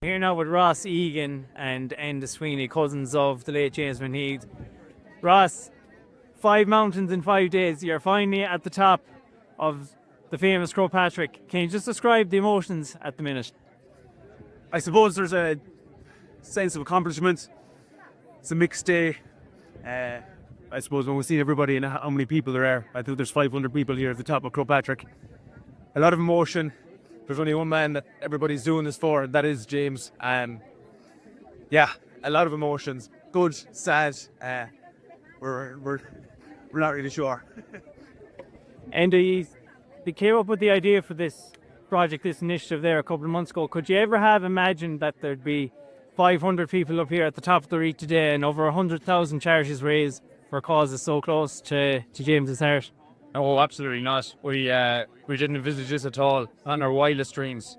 Here now with Ross Egan and Enda Sweeney, cousins of the late James McNeive. Ross, 5 mountains in 5 days. You're finally at the top of the famous Croagh Patrick. Can you just describe the emotions at the minute? I suppose there's a sense of accomplishment. It's a mixed day. I suppose when we see everybody and how many people there are, I think there's 500 people here at the top of Croagh Patrick. A lot of emotion. There's only one man that everybody's doing this for, and that is James. Yeah, a lot of emotions. Good, sad. We're not really sure. And they came up with the idea for this project, this initiative there a couple of months ago. Could you ever have imagined that there'd be 500 people up here at the top of the reef today and over 100,000 charities raised for causes so close to James's heart? Oh, absolutely not. We didn't envisage this at all on our wildest dreams.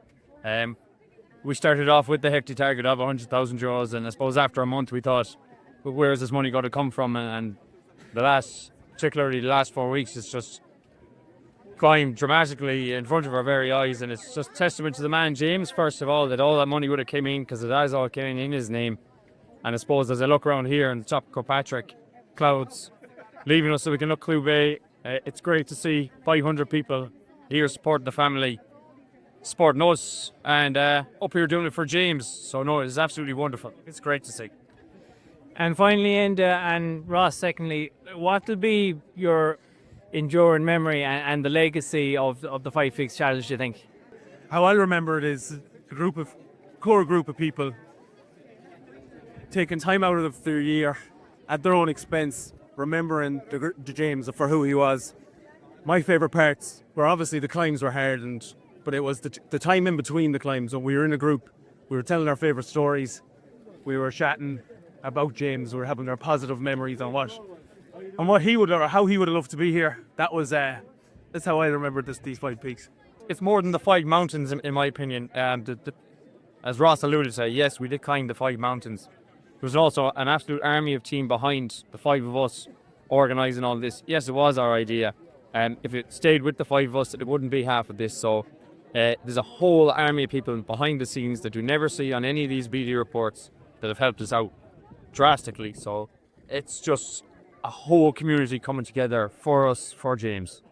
We started off with the hefty target of €100,000, and I suppose after a month we thought, well, where is this money going to come from? And particularly the last 4 weeks, it's just climbed dramatically in front of our very eyes, and it's just testament to the man James, first of all, that all that money would have came in, because it has all came in his name. And I suppose as I look around here on the top of Croagh Patrick, clouds leaving us so we can look Clew Bay. It's great to see 500 people here supporting the family, supporting us, and up here doing it for James. So no, it's absolutely wonderful. It's great to see. And finally, Enda and Ross, secondly, what will be your enduring memory and the legacy of the Five Figs Challenge, do you think? How I remember it is a core group of people taking time out of their year at their own expense, remembering the James for who he was. My favourite parts were obviously the climbs were hard, but it was the time in between the climbs when we were in a group. We were telling our favourite stories. We were chatting about James. We were having our positive memories on what he would, or how he would have loved to be here. That's how I remember these 5 peaks. It's more than the 5 mountains, in my opinion. As Ross alluded to, yes, we did climb the 5 mountains. There was also an absolute army of team behind the 5 of us organising all this. Yes, it was our idea. If it stayed with the 5 of us, it wouldn't be half of this. So there's a whole army of people behind the scenes that you never see on any of these BD reports that have helped us out drastically. So it's just a whole community coming together for us, for James.